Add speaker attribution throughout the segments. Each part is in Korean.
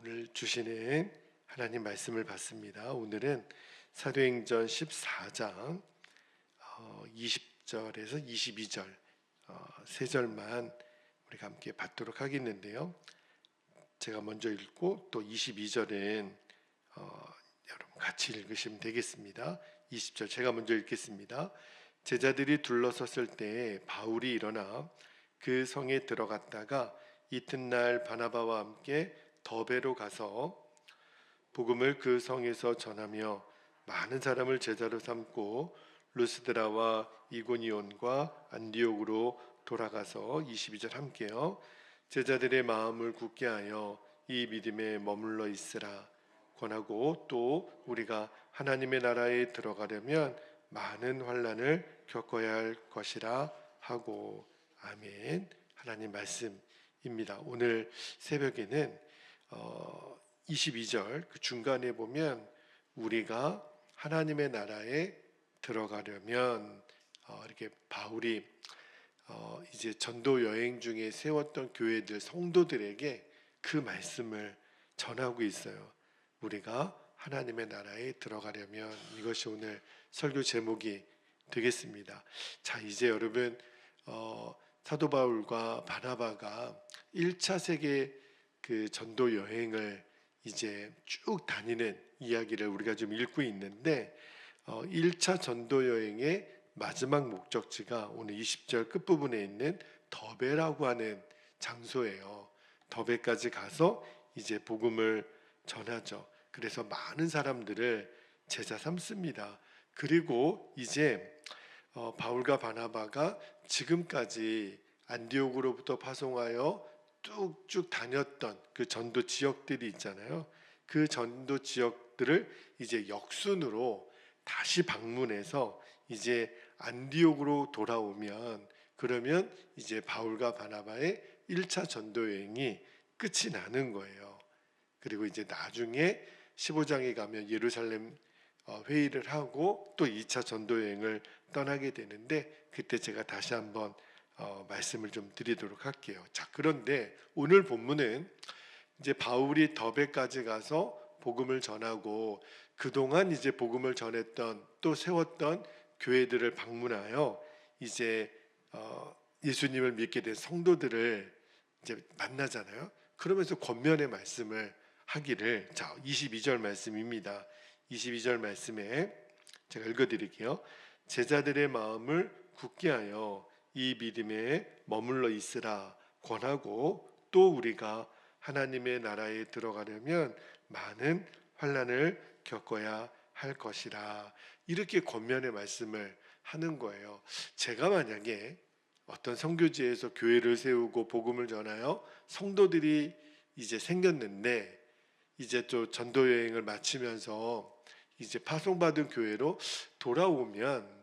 Speaker 1: 오늘 주시는 하나님 말씀을 받습니다. 오늘은 사도행전 14장 20절에서 22절 세 절만 우리가 함께 받도록 하겠는데요. 제가 먼저 읽고 또 22절은 여러분 같이 읽으시면 되겠습니다. 20절 제가 먼저 읽겠습니다. 제자들이 둘러섰을 때 바울이 일어나 그 성에 들어갔다가 이튿날 바나바와 함께 더베로 가서 복음을 그 성에서 전하며 많은 사람을 제자로 삼고 루스드라와 이고니온과 안디옥으로 돌아가서 22절 함께요. 제자들의 마음을 굳게 하여 이 믿음에 머물러 있으라 권하고 또 우리가 하나님의 나라에 들어가려면 많은 환난을 겪어야 할 것이라 하고. 아멘. 하나님 말씀입니다. 오늘 새벽에는 22절 그 중간에 보면 우리가 하나님의 나라에 들어가려면 이렇게 바울이 이제 전도 여행 중에 세웠던 교회들 성도들에게 그 말씀을 전하고 있어요. 우리가 하나님의 나라에 들어가려면 이것이 오늘 설교 제목이 되겠습니다. 자, 이제 여러분 사도 바울과 바나바가 1차 세계 그 전도 여행을 이제 쭉 다니는 이야기를 우리가 좀 읽고 있는데 1차 전도 여행의 마지막 목적지가 오늘 20절 끝부분에 있는 더베라고 하는 장소예요. 더베까지 가서 이제 복음을 전하죠. 그래서 많은 사람들을 제자 삼습니다. 그리고 이제 바울과 바나바가 지금까지 안디옥으로부터 파송하여 쭉 다녔던 그 전도 지역들이 있잖아요. 그 전도 지역들을 이제 역순으로 다시 방문해서 이제 안디옥으로 돌아오면 그러면 이제 바울과 바나바의 1차 전도 여행이 끝이 나는 거예요. 그리고 이제 나중에 15장에 가면 예루살렘 회의를 하고 또 2차 전도 여행을 떠나게 되는데 그때 제가 다시 한번 말씀을 좀 드리도록 할게요. 자, 그런데 오늘 본문은 이제 바울이 더베까지 가서 복음을 전하고 그동안 이제 복음을 전했던 또 세웠던 교회들을 방문하여 이제 예수님을 믿게 된 성도들을 이제 만나잖아요. 그러면서 권면의 말씀을 하기를, 자, 22절 말씀입니다. 22절 말씀에 제가 읽어드릴게요. 제자들의 마음을 굳게 하여 이 믿음에 머물러 있으라 권하고 또 우리가 하나님의 나라에 들어가려면 많은 환난을 겪어야 할 것이라. 이렇게 권면의 말씀을 하는 거예요. 제가 만약에 어떤 선교지에서 교회를 세우고 복음을 전하여 성도들이 이제 생겼는데 이제 또 전도 여행을 마치면서 이제 파송받은 교회로 돌아오면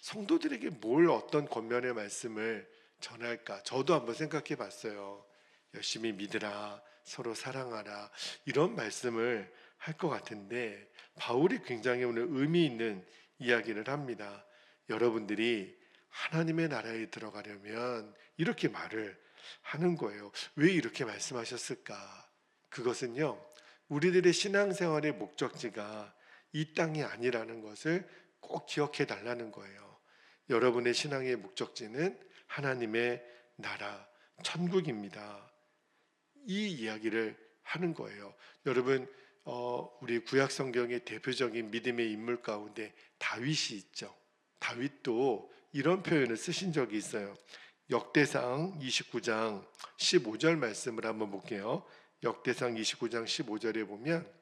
Speaker 1: 성도들에게 뭘 어떤 권면의 말씀을 전할까? 저도 한번 생각해 봤어요. 열심히 믿으라, 서로 사랑하라, 이런 말씀을 할 것 같은데 바울이 굉장히 오늘 의미 있는 이야기를 합니다. 여러분들이 하나님의 나라에 들어가려면 이렇게 말을 하는 거예요. 왜 이렇게 말씀하셨을까? 그것은요, 우리들의 신앙생활의 목적지가 이 땅이 아니라는 것을 꼭 기억해 달라는 거예요. 여러분의 신앙의 목적지는 하나님의 나라, 천국입니다. 이 이야기를 하는 거예요. 여러분, 우리 구약 성경의 대표적인 믿음의 인물 가운데 다윗이 있죠. 다윗도 이런 표현을 쓰신 적이 있어요. 역대상 29장 15절 말씀을 한번 볼게요. 역대상 29장 15절에 보면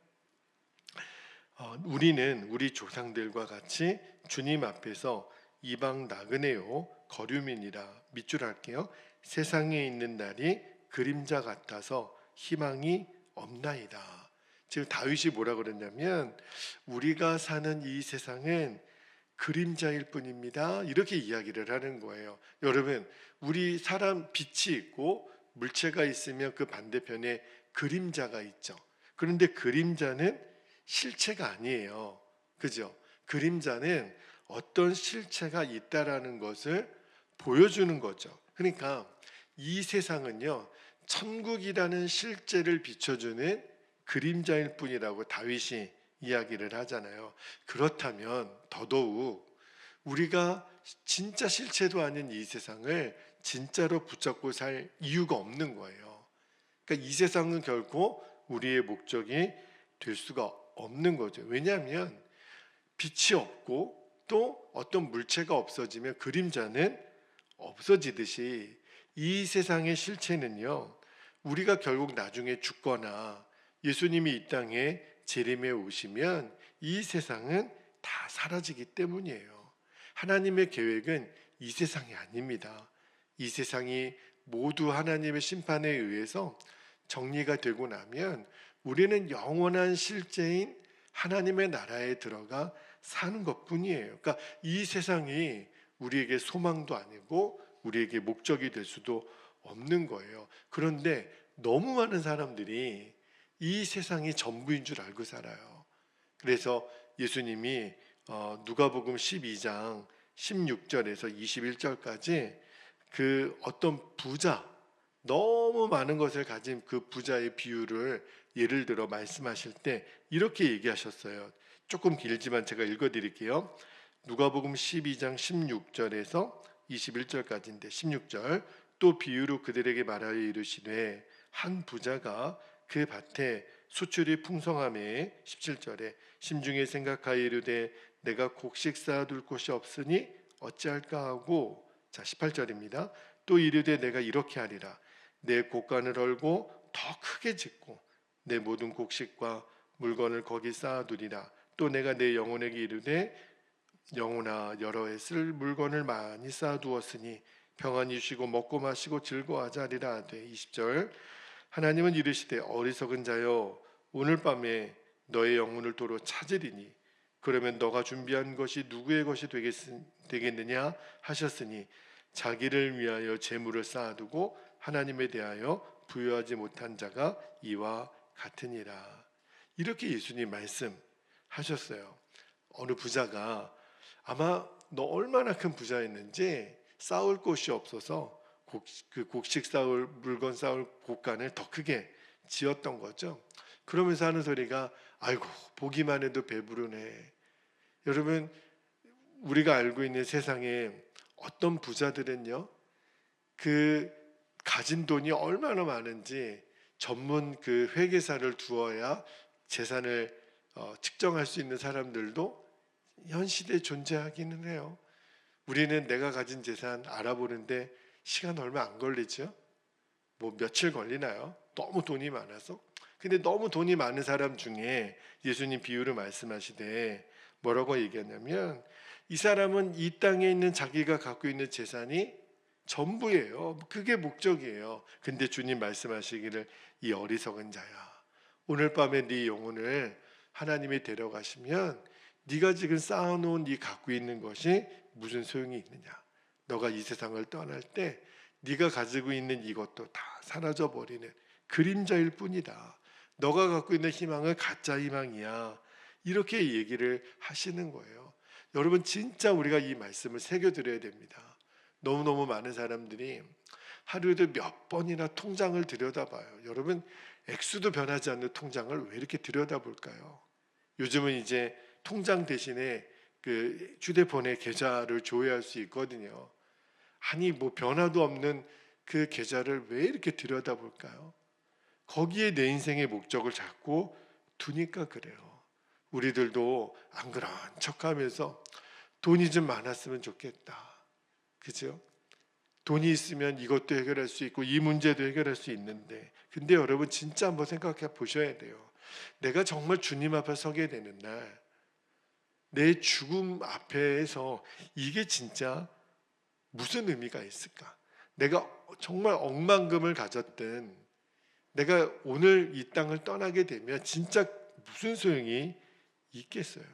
Speaker 1: 우리는 우리 조상들과 같이 주님 앞에서 이방 나그네요 거류민이라 밑줄 할게요. 세상에 있는 날이 그림자 같아서 희망이 없나이다. 지금 다윗이 뭐라 그랬냐면 우리가 사는 이 세상은 그림자일 뿐입니다. 이렇게 이야기를 하는 거예요. 여러분, 우리 사람 빛이 있고 물체가 있으면 그 반대편에 그림자가 있죠. 그런데 그림자는 실체가 아니에요. 그죠? 그림자는 어떤 실체가 있다라는 것을 보여주는 거죠. 그러니까 이 세상은요, 천국이라는 실제를 비춰주는 그림자일 뿐이라고 다윗이 이야기를 하잖아요. 그렇다면 더더욱 우리가 진짜 실체도 아닌 이 세상을 진짜로 붙잡고 살 이유가 없는 거예요. 그러니까 이 세상은 결코 우리의 목적이 될 수가 없는 거죠. 왜냐하면 빛이 없고 또 어떤 물체가 없어지면 그림자는 없어지듯이 이 세상의 실체는요, 우리가 결국 나중에 죽거나 예수님이 이 땅에 재림해 오시면 이 세상은 다 사라지기 때문이에요. 하나님의 계획은 이 세상이 아닙니다. 이 세상이 모두 하나님의 심판에 의해서 정리가 되고 나면 우리는 영원한 실제인 하나님의 나라에 들어가 사는 것뿐이에요. 그러니까 이 세상이 우리에게 소망도 아니고 우리에게 목적이 될 수도 없는 거예요. 그런데 너무 많은 사람들이 이 세상이 전부인 줄 알고 살아요. 그래서 예수님이 누가복음 12장 16절에서 21절까지 그 어떤 부자, 너무 많은 것을 가진 그 부자의 비유를 예를 들어 말씀하실 때 이렇게 얘기하셨어요. 조금 길지만 제가 읽어드릴게요. 누가복음 12장 16절에서 21절까지인데 16절, 또 비유로 그들에게 말하여 이르시되 한 부자가 그 밭에 수출이 풍성함에 17절에 심중에 생각하여 이르되 내가 곡식 쌓아둘 곳이 없으니 어찌할까 하고, 자 18절입니다. 또 이르되 내가 이렇게 하리라. 내 곳간을 헐고 더 크게 짓고 내 모든 곡식과 물건을 거기 쌓아두리라. 또 내가 내 영혼에게 이르되 영혼아 여러 해 쓸 물건을 많이 쌓아두었으니 평안히 쉬고 먹고 마시고 즐거워하자 하리라 하되, 20절 하나님은 이르시되 어리석은 자여 오늘 밤에 너의 영혼을 도로 찾으리니 그러면 너가 준비한 것이 누구의 것이 되겠느냐 하셨으니 자기를 위하여 재물을 쌓아두고 하나님에 대하여 부여하지 못한 자가 이와 같으니라. 이렇게 예수님 말씀하셨어요. 어느 부자가 아마 너 얼마나 큰 부자였는지 쌓을 곳이 없어서 그 곡식 쌓을 물건 쌓을 곳간을 더 크게 지었던 거죠. 그러면서 하는 소리가 아이고 보기만 해도 배부르네. 여러분, 우리가 알고 있는 세상에 어떤 부자들은요, 그 가진 돈이 얼마나 많은지 전문 그 회계사를 두어야 재산을 측정할 수 있는 사람들도 현 시대에 존재하기는 해요. 우리는 내가 가진 재산 알아보는데 시간 얼마 안 걸리죠? 뭐 며칠 걸리나요? 너무 돈이 많아서. 근데 너무 돈이 많은 사람 중에 예수님 비유를 말씀하시되 뭐라고 얘기하냐면 이 사람은 이 땅에 있는 자기가 갖고 있는 재산이 전부예요. 그게 목적이에요. 근데 주님 말씀하시기를 이 어리석은 자야, 오늘 밤에 네 영혼을 하나님이 데려가시면 네가 지금 쌓아놓은 네 갖고 있는 것이 무슨 소용이 있느냐. 너가 이 세상을 떠날 때 네가 가지고 있는 이것도 다 사라져버리는 그림자일 뿐이다. 너가 갖고 있는 희망은 가짜 희망이야. 이렇게 얘기를 하시는 거예요. 여러분, 진짜 우리가 이 말씀을 새겨드려야 됩니다. 너무너무 많은 사람들이 하루에도 몇 번이나 통장을 들여다봐요. 여러분, 액수도 변하지 않는 통장을 왜 이렇게 들여다볼까요? 요즘은 이제 통장 대신에 그 휴대폰에 계좌를 조회할 수 있거든요. 아니 뭐 변화도 없는 그 계좌를 왜 이렇게 들여다볼까요? 거기에 내 인생의 목적을 잡고 두니까 그래요. 우리들도 안 그런 척하면서 돈이 좀 많았으면 좋겠다. 그죠? 돈이 있으면 이것도 해결할 수 있고 이 문제도 해결할 수 있는데, 근데 여러분 진짜 한번 생각해 보셔야 돼요. 내가 정말 주님 앞에 서게 되는 날, 내 죽음 앞에서 이게 진짜 무슨 의미가 있을까? 내가 정말 억만금을 가졌든 내가 오늘 이 땅을 떠나게 되면 진짜 무슨 소용이 있겠어요?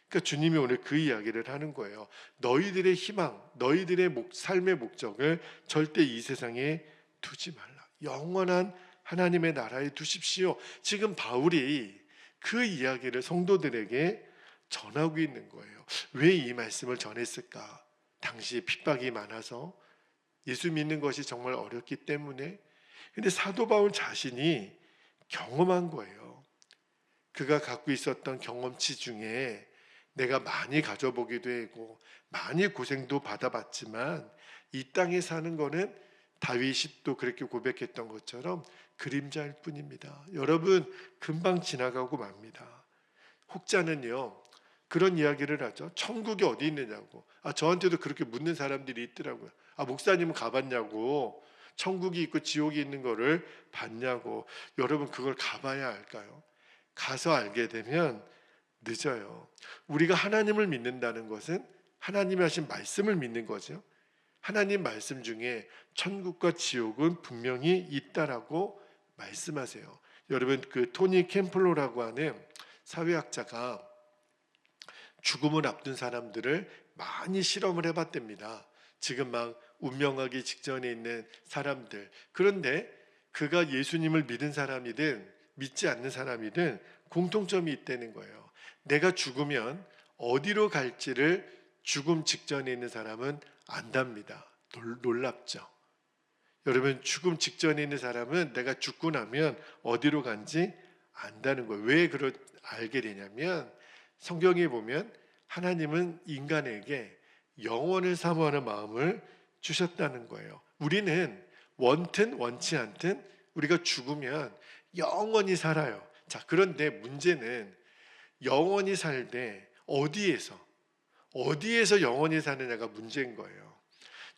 Speaker 1: 그러니까 주님이 오늘 그 이야기를 하는 거예요. 너희들의 희망, 너희들의 삶의 목적을 절대 이 세상에 두지 말라. 영원한 하나님의 나라에 두십시오. 지금 바울이 그 이야기를 성도들에게 전하고 있는 거예요. 왜 이 말씀을 전했을까? 당시에 핍박이 많아서 예수 믿는 것이 정말 어렵기 때문에. 근데 사도 바울 자신이 경험한 거예요. 그가 갖고 있었던 경험치 중에 내가 많이 가져보기도 하고 많이 고생도 받아봤지만 이 땅에 사는 거는 다윗이 또 그렇게 고백했던 것처럼 그림자일 뿐입니다. 여러분, 금방 지나가고 맙니다. 혹자는요 그런 이야기를 하죠. 천국이 어디 있느냐고. 저한테도 그렇게 묻는 사람들이 있더라고요. 목사님은 가봤냐고. 천국이 있고 지옥이 있는 거를 봤냐고. 여러분, 그걸 가봐야 알까요? 가서 알게 되면 늦어요. 우리가 하나님을 믿는다는 것은 하나님이 하신 말씀을 믿는 거죠. 하나님 말씀 중에 천국과 지옥은 분명히 있다라고 말씀하세요. 여러분, 그 토니 캠플로라고 하는 사회학자가 죽음을 앞둔 사람들을 많이 실험을 해봤답니다. 지금 막 운명하기 직전에 있는 사람들. 그런데 그가 예수님을 믿은 사람이든 믿지 않는 사람이든 공통점이 있다는 거예요. 내가 죽으면 어디로 갈지를 죽음 직전에 있는 사람은 안답니다. 놀랍죠. 여러분, 죽음 직전에 있는 사람은 내가 죽고 나면 어디로 간지 안다는 거예요. 왜 알게 되냐면 성경에 보면 하나님은 인간에게 영원을 사모하는 마음을 주셨다는 거예요. 우리는 원든 원치 않든 우리가 죽으면 영원히 살아요. 자, 그런데 문제는 영원히 살되 어디에서 영원히 사느냐가 문제인 거예요.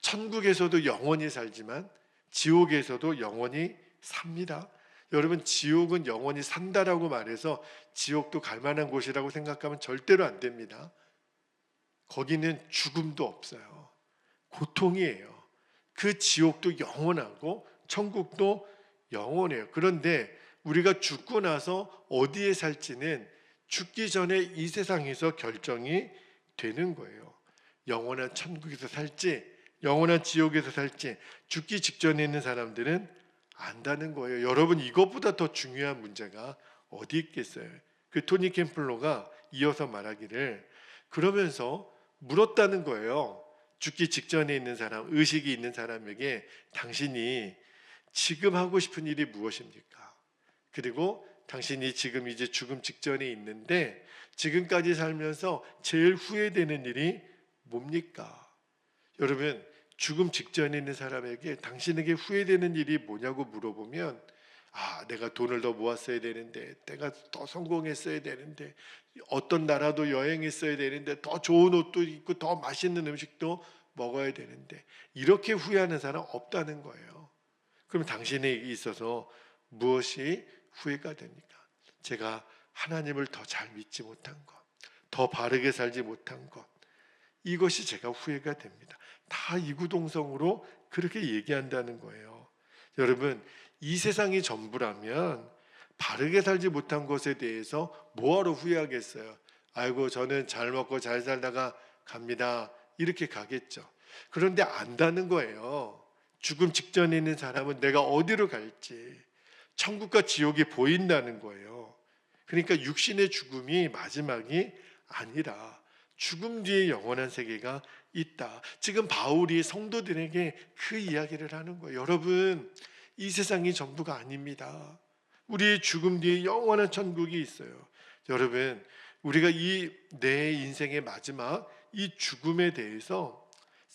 Speaker 1: 천국에서도 영원히 살지만 지옥에서도 영원히 삽니다. 여러분, 지옥은 영원히 산다라고 말해서 지옥도 갈 만한 곳이라고 생각하면 절대로 안 됩니다. 거기는 죽음도 없어요. 고통이에요. 그 지옥도 영원하고 천국도 영원해요. 그런데 우리가 죽고 나서 어디에 살지는 죽기 전에 이 세상에서 결정이 되는 거예요. 영원한 천국에서 살지 영원한 지옥에서 살지 죽기 직전에 있는 사람들은 안다는 거예요. 여러분, 이것보다 더 중요한 문제가 어디 있겠어요? 그 토니 캠플로가 이어서 말하기를 그러면서 물었다는 거예요. 죽기 직전에 있는 사람, 의식이 있는 사람에게 당신이 지금 하고 싶은 일이 무엇입니까? 그리고 당신이 지금 이제 죽음 직전에 있는데 지금까지 살면서 제일 후회되는 일이 뭡니까? 여러분, 죽음 직전에 있는 사람에게 당신에게 후회되는 일이 뭐냐고 물어보면 내가 돈을 더 모았어야 되는데, 내가 더 성공했어야 되는데, 어떤 나라도 여행했어야 되는데, 더 좋은 옷도 입고 더 맛있는 음식도 먹어야 되는데, 이렇게 후회하는 사람 없다는 거예요. 그럼 당신에게 있어서 무엇이 후회가 됩니까? 제가 하나님을 더 잘 믿지 못한 것, 더 바르게 살지 못한 것, 이것이 제가 후회가 됩니다. 다 이구동성으로 그렇게 얘기한다는 거예요. 여러분, 이 세상이 전부라면 바르게 살지 못한 것에 대해서 뭐하러 후회하겠어요? 아이고, 저는 잘 먹고 잘 살다가 갑니다. 이렇게 가겠죠. 그런데 안다는 거예요. 죽음 직전에 있는 사람은 내가 어디로 갈지, 천국과 지옥이 보인다는 거예요. 그러니까 육신의 죽음이 마지막이 아니라 죽음 뒤에 영원한 세계가 있다. 지금 바울이 성도들에게 그 이야기를 하는 거예요. 여러분, 이 세상이 전부가 아닙니다. 우리의 죽음 뒤에 영원한 천국이 있어요. 여러분, 우리가 내 인생의 마지막 이 죽음에 대해서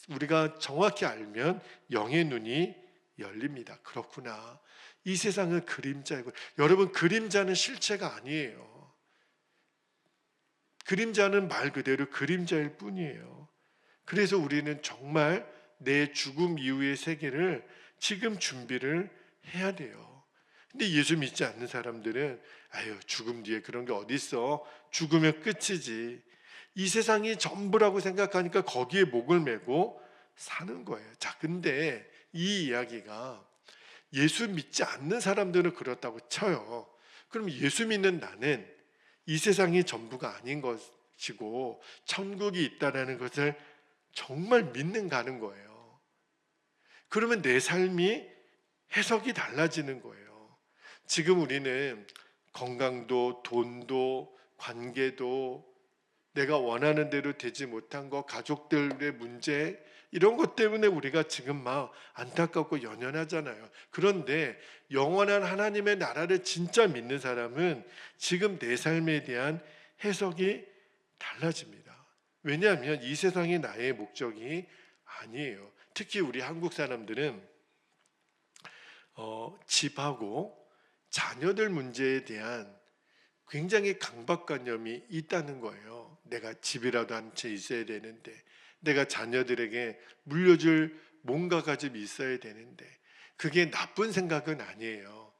Speaker 1: 우리가 정확히 알면 영의 눈이 열립니다. 그렇구나. 이 세상은 그림자이고, 여러분, 그림자는 실체가 아니에요. 그림자는 말 그대로 그림자일 뿐이에요. 그래서 우리는 정말 내 죽음 이후의 세계를 지금 준비를 해야 돼요. 근데 예수 믿지 않는 사람들은 죽음 뒤에 그런 게 어디 있어? 죽으면 끝이지. 이 세상이 전부라고 생각하니까 거기에 목을 메고 사는 거예요. 자, 근데 이 이야기가 예수 믿지 않는 사람들은 그렇다고 쳐요. 그럼 예수 믿는 나는 이 세상이 전부가 아닌 것이고 천국이 있다는 것을 정말 믿는가는 거예요. 그러면 내 삶이 해석이 달라지는 거예요. 지금 우리는 건강도 돈도 관계도 내가 원하는 대로 되지 못한 것, 가족들의 문제, 이런 것 때문에 우리가 지금 막 안타깝고 연연하잖아요. 그런데 영원한 하나님의 나라를 진짜 믿는 사람은 지금 내 삶에 대한 해석이 달라집니다. 왜냐하면 이 세상이 나의 목적이 아니에요. 특히 우리 한국 사람들은 집하고 자녀들 문제에 대한 굉장히 강박관념이 있다는 거예요. 내가 집이라도 한 채 있어야 되는데, 내가 자녀들에게 물려줄 뭔가가 좀 있어야 되는데, 그게 나쁜 생각은 아니에요.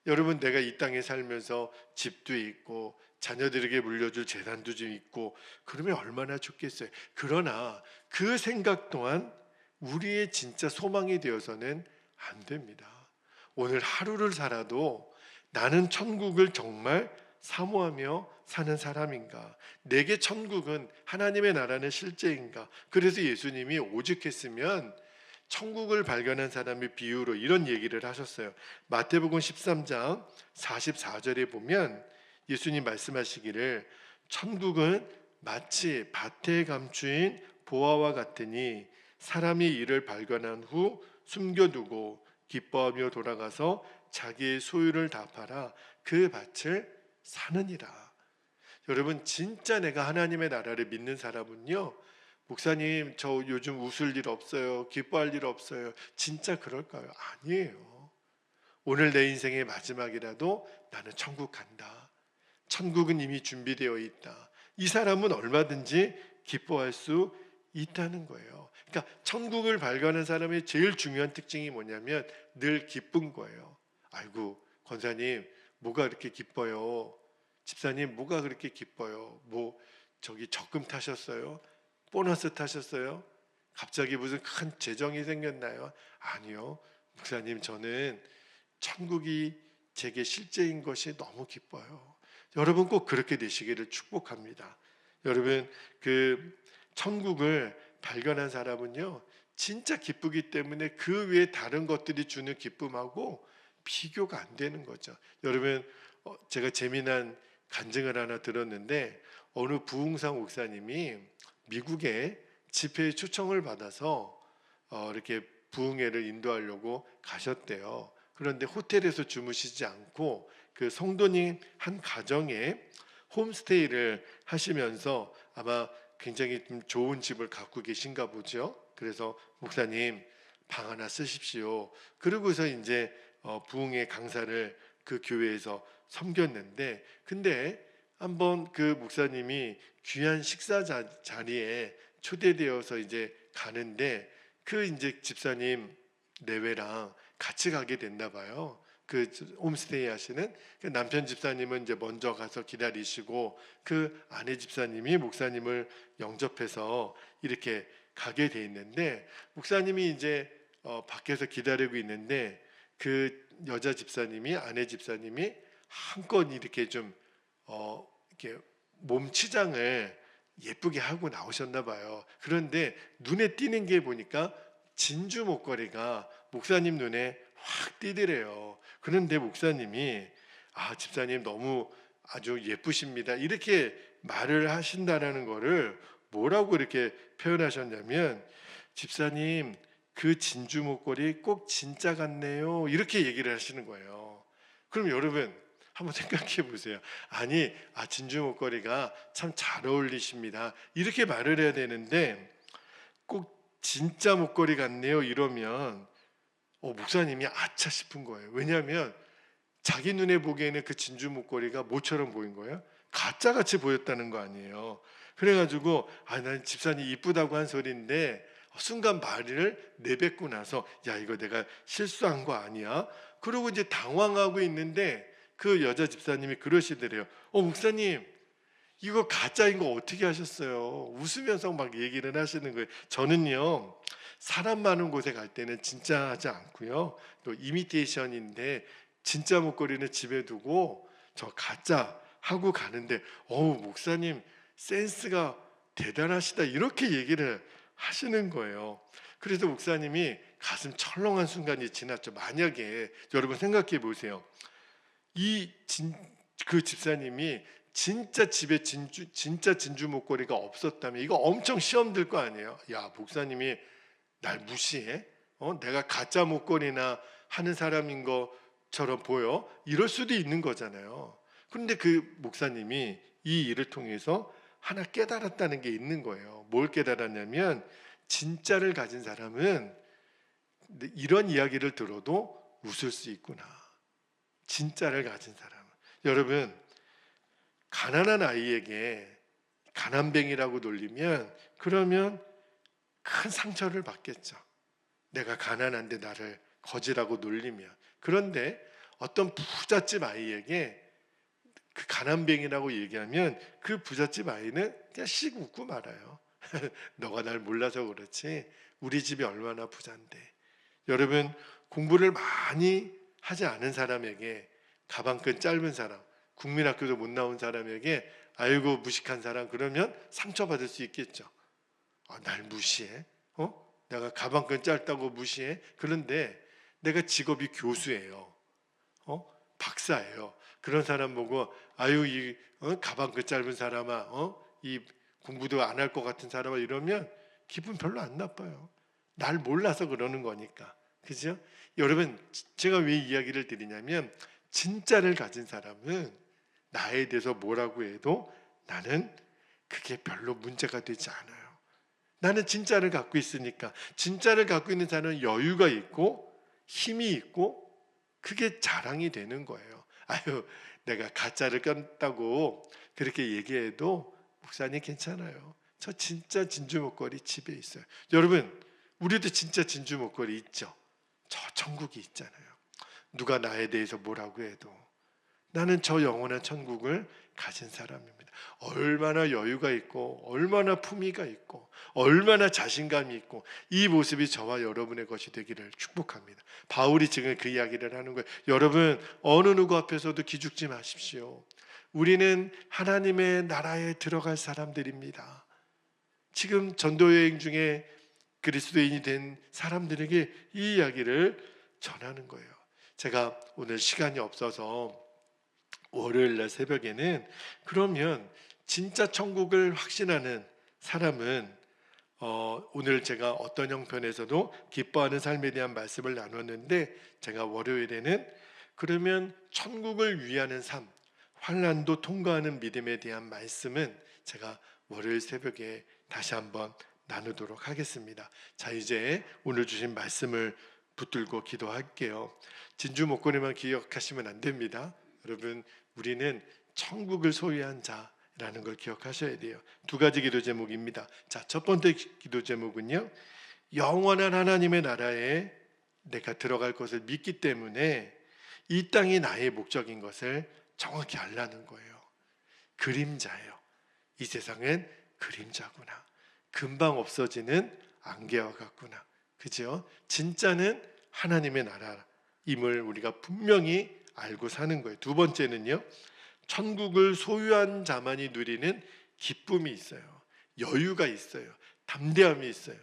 Speaker 1: 여러분, 내가 이 땅에 살면서 집도 있고 자녀들에게 물려줄 재산도 좀 있고 그러면 얼마나 좋겠어요. 그러나 그 생각 또한 우리의 진짜 소망이 되어서는 안 됩니다. 오늘 하루를 살아도 나는 천국을 정말 사모하며 사는 사람인가? 내게 천국은 하나님의 나라는 실제인가? 그래서 예수님이 오죽했으면 천국을 발견한 사람의 비유로 이런 얘기를 하셨어요. 마태복음 13장 44절에 보면 예수님 말씀하시기를 천국은 마치 밭에 감추인 보화와 같으니 사람이 이를 발견한 후 숨겨두고 기뻐하며 돌아가서 자기의 소유를 다 팔아 그 밭을 사느니라. 여러분, 진짜 내가 하나님의 나라를 믿는 사람은요, 목사님 저 요즘 웃을 일 없어요, 기뻐할 일 없어요, 진짜 그럴까요? 아니에요. 오늘 내 인생의 마지막이라도 나는 천국 간다, 천국은 이미 준비되어 있다, 이 사람은 얼마든지 기뻐할 수 있다는 거예요. 그러니까 천국을 발견한 사람의 제일 중요한 특징이 뭐냐면 늘 기쁜 거예요. 아이고 권사님 뭐가 그렇게 기뻐요? 집사님 뭐가 그렇게 기뻐요? 뭐 저기 적금 타셨어요? 보너스 타셨어요? 갑자기 무슨 큰 재정이 생겼나요? 아니요. 목사님 저는 천국이 제게 실제인 것이 너무 기뻐요. 여러분 꼭 그렇게 되시기를 축복합니다. 여러분 그 천국을 발견한 사람은요 진짜 기쁘기 때문에 그 외에 다른 것들이 주는 기쁨하고 비교가 안 되는 거죠. 여러분 제가 재미난 간증을 하나 들었는데 어느 부흥상 목사님이 미국에 집회에 초청을 받아서 이렇게 부흥회를 인도하려고 가셨대요. 그런데 호텔에서 주무시지 않고 그 성도님 한 가정에 홈스테이를 하시면서 아마 굉장히 좀 좋은 집을 갖고 계신가 보죠. 그래서 목사님 방 하나 쓰십시오. 그러고서 이제 부흥회 강사를 그 교회에서 섬겼는데, 근데 한번 그 목사님이 귀한 식사 자리에 초대되어서 이제 가는데 그 이제 집사님 내외랑 같이 가게 됐나 봐요. 그 홈스테이 하시는 그 남편 집사님은 이제 먼저 가서 기다리시고 그 아내 집사님이 목사님을 영접해서 이렇게 가게 돼 있는데 목사님이 이제 밖에서 기다리고 있는데 그 여자 집사님이 아내 집사님이 한껏 이렇게 좀 이렇게 몸치장을 예쁘게 하고 나오셨나 봐요. 그런데 눈에 띄는 게 보니까 진주 목걸이가 목사님 눈에 확 띄더래요. 그런데 목사님이 집사님 너무 아주 예쁘십니다 이렇게 말을 하신다라는 거를 뭐라고 이렇게 표현하셨냐면 집사님 그 진주 목걸이 꼭 진짜 같네요 이렇게 얘기를 하시는 거예요. 그럼 여러분 한번 생각해 보세요. 아니 진주 목걸이가 참 잘 어울리십니다 이렇게 말을 해야 되는데 꼭 진짜 목걸이 같네요 이러면 목사님이 아차 싶은 거예요. 왜냐하면 자기 눈에 보기에는 그 진주 목걸이가 뭐처럼 보인 거예요? 가짜같이 보였다는 거 아니에요. 그래가지고 난 집사님 이쁘다고 한 소리인데 순간 말을 내뱉고 나서 야 이거 내가 실수한 거 아니야? 그러고 이제 당황하고 있는데 그 여자 집사님이 그러시더래요. 목사님 이거 가짜인 거 어떻게 하셨어요? 웃으면서 막 얘기를 하시는 거예요. 저는요 사람 많은 곳에 갈 때는 진짜 하지 않고요 또 이미테이션인데 진짜 목걸이는 집에 두고 저 가짜 하고 가는데 목사님 센스가 대단하시다 이렇게 얘기를 하시는 거예요. 그래서 목사님이 가슴 철렁한 순간이 지났죠. 만약에 여러분 생각해 보세요. 그 집사님이 진짜 집에 진짜 진주 목걸이가 없었다면 이거 엄청 시험 들 거 아니에요. 야 목사님이 날 무시해? 내가 가짜 목걸이나 하는 사람인 것처럼 보여? 이럴 수도 있는 거잖아요. 그런데 그 목사님이 이 일을 통해서 하나 깨달았다는 게 있는 거예요. 뭘 깨달았냐면 진짜를 가진 사람은 이런 이야기를 들어도 웃을 수 있구나. 진짜를 가진 사람. 여러분, 가난한 아이에게 가난뱅이라고 놀리면 그러면 큰 상처를 받겠죠. 내가 가난한데 나를 거지라고 놀리면. 그런데 어떤 부잣집 아이에게 그 가난뱅이라고 얘기하면 그 부잣집 아이는 그냥 씩 웃고 말아요. 너가 날 몰라서 그렇지 우리 집이 얼마나 부잔데. 여러분, 공부를 많이 하지 않은 사람에게, 가방끈 짧은 사람, 국민학교도 못 나온 사람에게 아이고 무식한 사람 그러면 상처받을 수 있겠죠. 날 무시해? 내가 가방끈 짧다고 무시해? 그런데 내가 직업이 교수예요. 박사예요. 그런 사람 보고 아유 이 가방끈 짧은 사람아, 이 공부도 안 할 것 같은 사람아 이러면 기분 별로 안 나빠요. 날 몰라서 그러는 거니까. 그죠? 여러분, 제가 왜 이야기를 드리냐면 진짜를 가진 사람은 나에 대해서 뭐라고 해도 나는 그게 별로 문제가 되지 않아요. 나는 진짜를 갖고 있으니까. 진짜를 갖고 있는 사람은 여유가 있고 힘이 있고 그게 자랑이 되는 거예요. 아유, 내가 가짜를 꼈다고 그렇게 얘기해도 목사님 괜찮아요. 저 진짜 진주 목걸이 집에 있어요. 여러분, 우리도 진짜 진주 목걸이 있죠. 저 천국이 있잖아요. 누가 나에 대해서 뭐라고 해도 나는 저 영원한 천국을 가진 사람입니다. 얼마나 여유가 있고 얼마나 품위가 있고 얼마나 자신감이 있고 이 모습이 저와 여러분의 것이 되기를 축복합니다. 바울이 지금 그 이야기를 하는 거예요. 여러분, 어느 누구 앞에서도 기죽지 마십시오. 우리는 하나님의 나라에 들어갈 사람들입니다. 지금 전도여행 중에 그리스도인이 된 사람들에게 이 이야기를 전하는 거예요. 제가 오늘 시간이 없어서 월요일날 새벽에는 그러면 진짜 천국을 확신하는 사람은 오늘 제가 어떤 형편에서도 기뻐하는 삶에 대한 말씀을 나눴는데 제가 월요일에는 그러면 천국을 위하는 삶, 환난도 통과하는 믿음에 대한 말씀은 제가 월요일 새벽에 다시 한번 나누도록 하겠습니다. 자, 이제 오늘 주신 말씀을 붙들고 기도할게요. 진주 목걸이만 기억하시면 안 됩니다. 여러분, 우리는 천국을 소유한 자라는 걸 기억하셔야 돼요. 두 가지 기도 제목입니다. 자, 첫 번째 기도 제목은요, 영원한 하나님의 나라에 내가 들어갈 것을 믿기 때문에 이 땅이 나의 목적인 것을 정확히 알라는 거예요. 그림자예요. 이 세상은 그림자구나. 금방 없어지는 안개와 같구나. 그죠? 진짜는 하나님의 나라임을 우리가 분명히 알고 사는 거예요. 두 번째는요, 천국을 소유한 자만이 누리는 기쁨이 있어요. 여유가 있어요. 담대함이 있어요.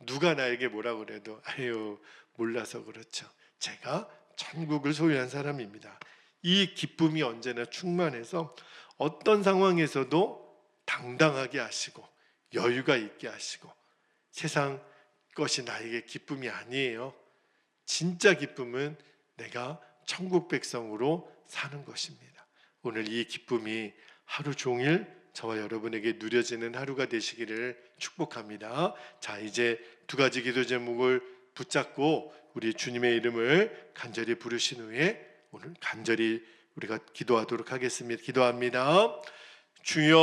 Speaker 1: 누가 나에게 뭐라 그래도 아유 몰라서 그렇죠. 제가 천국을 소유한 사람입니다. 이 기쁨이 언제나 충만해서 어떤 상황에서도 당당하게 하시고 여유가 있게 하시고, 세상 것이 나에게 기쁨이 아니에요. 진짜 기쁨은 내가 천국 백성으로 사는 것입니다. 오늘 이 기쁨이 하루 종일 저와 여러분에게 누려지는 하루가 되시기를 축복합니다. 자, 이제 두 가지 기도 제목을 붙잡고 우리 주님의 이름을 간절히 부르신 후에 오늘 간절히 우리가 기도하도록 하겠습니다. 기도합니다. 주여